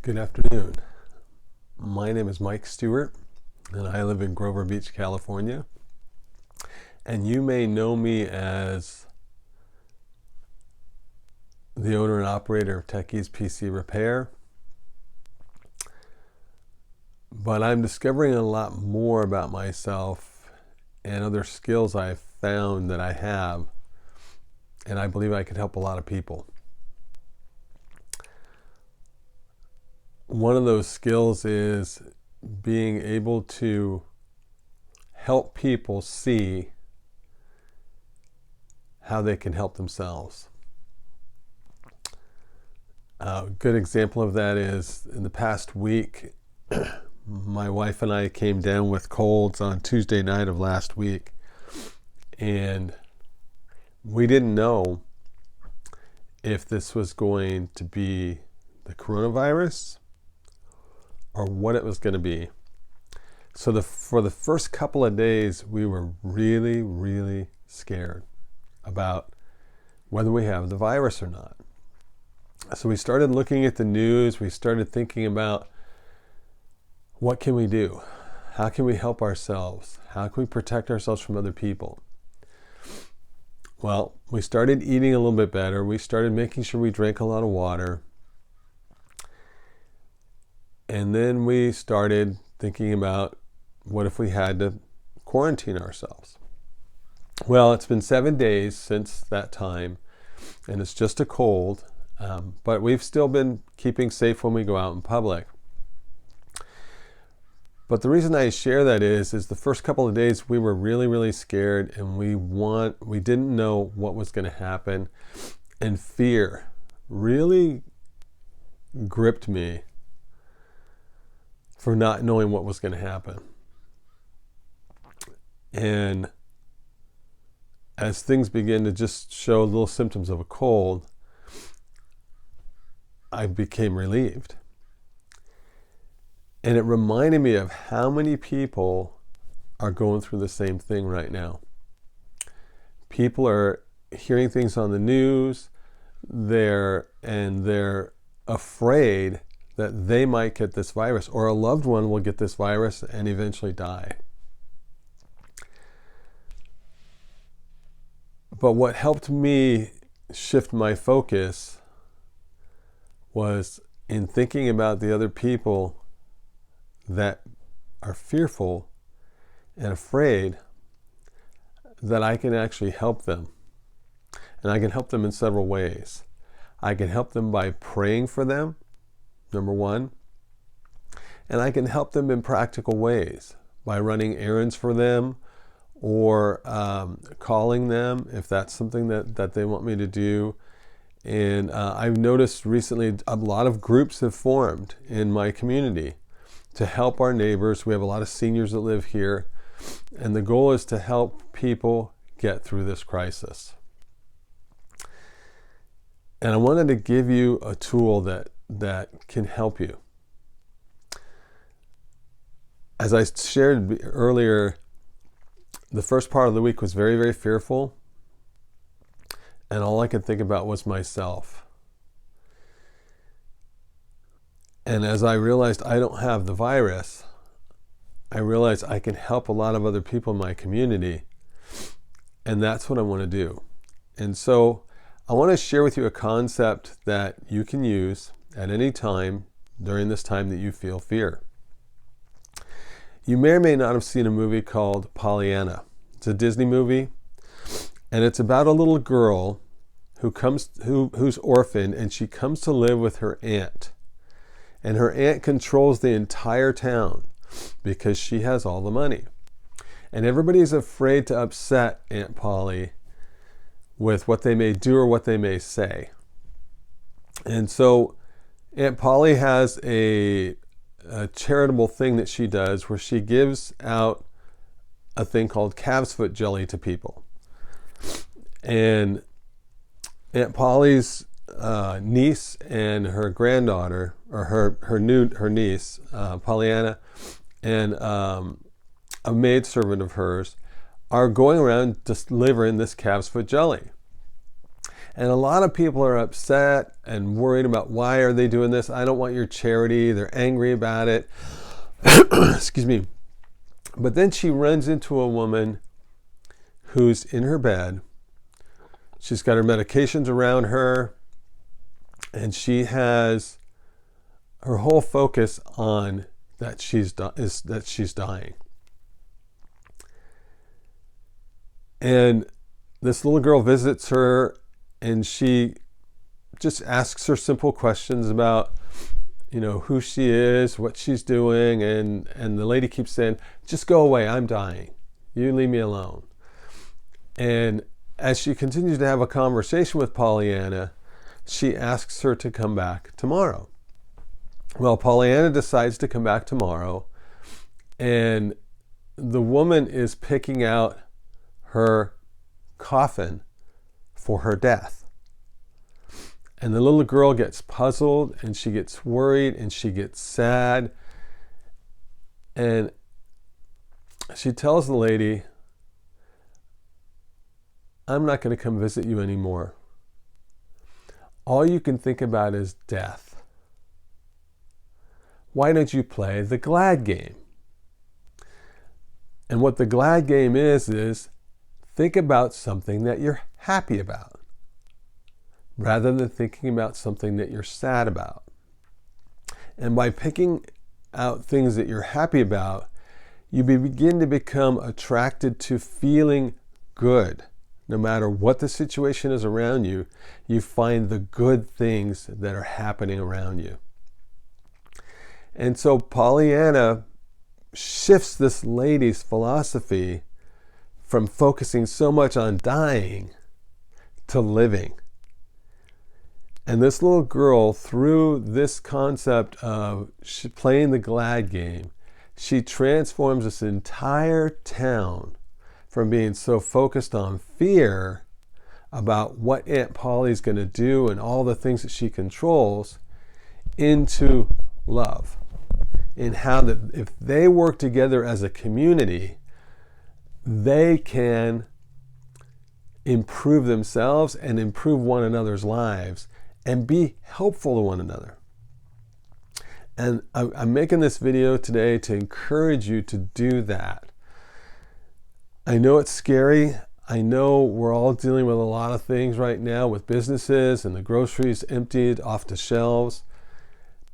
Good afternoon. My name is Mike Stewart, and I live in Grover Beach, California. And you may know me as the owner and operator of Techies PC Repair. But I'm discovering a lot more about myself and other skills I've found that I have, and I believe I could help a lot of people. One of those skills is being able to help people see how they can help themselves. A good example of that is in the past week, my wife and I came down with colds on Tuesday night of last week, and we didn't know if this was going to be the coronavirus or what it was going to be. So for the first couple of days, we were really, really scared about whether we have the virus or not. So we started looking at the news. We started thinking about what can we do? How can we help ourselves? How can we protect ourselves from other people? Well, we started eating a little bit better. We started making sure we drank a lot of water. And then we started thinking about what if we had to quarantine ourselves? Well, it's been 7 days since that time, and it's just a cold, but we've still been keeping safe when we go out in public. But the reason I share that is the first couple of days we were really, really scared, and we didn't know what was going to happen, and fear really gripped me for not knowing what was going to happen. And as things began to just show little symptoms of a cold, I became relieved. And it reminded me of how many people are going through the same thing right now. People are hearing things on the news, they're afraid that they might get this virus, or a loved one will get this virus and eventually die. But what helped me shift my focus was in thinking about the other people that are fearful and afraid, that I can actually help them. And I can help them in several ways. I can help them by praying for them, number one. And I can help them in practical ways by running errands for them, or calling them if that's something that they want me to do. And I've noticed recently a lot of groups have formed in my community to help our neighbors. We have a lot of seniors that live here, and the goal is to help people get through this crisis. And I wanted to give you a tool that can help you. As I shared earlier, the first part of the week was very, very fearful, and all I could think about was myself. And as I realized I don't have the virus, I realized I can help a lot of other people in my community, and that's what I want to do. And so I want to share with you a concept that you can use at any time during this time that you feel fear. You may or may not have seen a movie called Pollyanna. It's a Disney movie, and it's about a little girl who's orphaned, and she comes to live with her aunt. And her aunt controls the entire town because she has all the money. And everybody's afraid to upset Aunt Polly with what they may do or what they may say. And so Aunt Polly has a charitable thing that she does where she gives out a thing called calf's foot jelly to people. And Aunt Polly's niece and her granddaughter, or her niece, Pollyanna, and a maidservant of hers are going around delivering this calf's foot jelly. And a lot of people are upset and worried about, why are they doing this? I don't want your charity. They're angry about it. Excuse me. But then she runs into a woman who's in her bed. She's got her medications around her, and she has her whole focus on that she's dying. And this little girl visits her, and she just asks her simple questions about, who she is, what she's doing, and the lady keeps saying, just go away, I'm dying. You leave me alone. And as she continues to have a conversation with Pollyanna, she asks her to come back tomorrow. Well, Pollyanna decides to come back tomorrow, and the woman is picking out her coffin for her death. And the little girl gets puzzled, and she gets worried, and she gets sad. And she tells the lady, I'm not going to come visit you anymore. All you can think about is death. Why don't you play the glad game? And what the glad game is think about something that you're happy about, rather than thinking about something that you're sad about. And by picking out things that you're happy about, you begin to become attracted to feeling good. No matter what the situation is around you, you find the good things that are happening around you. And so Pollyanna shifts this lady's philosophy from focusing so much on dying to living. And this little girl, through this concept of playing the glad game, she transforms this entire town from being so focused on fear about what Aunt Polly's going to do and all the things that she controls, into love. In how that if they work together as a community, they can improve themselves and improve one another's lives and be helpful to one another. And I'm making this video today to encourage you to do that. I know it's scary. I know we're all dealing with a lot of things right now with businesses and the groceries emptied off the shelves.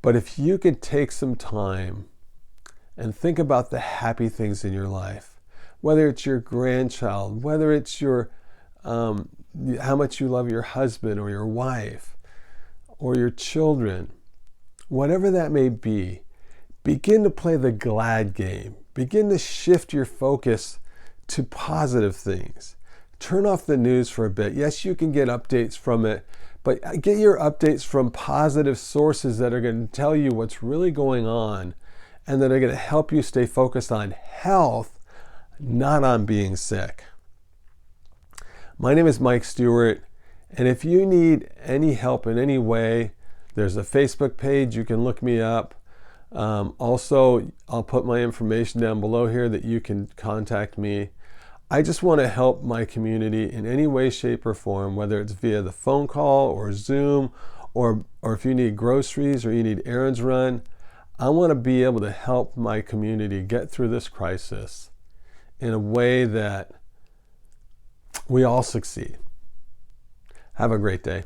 But if you could take some time and think about the happy things in your life, whether it's your grandchild, whether it's your how much you love your husband or your wife or your children, whatever that may be, begin to play the glad game. Begin to shift your focus to positive things. Turn off the news for a bit. Yes, you can get updates from it, but get your updates from positive sources that are going to tell you what's really going on and that are going to help you stay focused on health, not on being sick. My name is Mike Stewart, and if you need any help in any way, there's a Facebook page. You can look me up. Also, I'll put my information down below here that you can contact me. I just want to help my community in any way, shape, or form, whether it's via the phone call or Zoom, or if you need groceries or you need errands run. I want to be able to help my community get through this crisis in a way that we all succeed. Have a great day.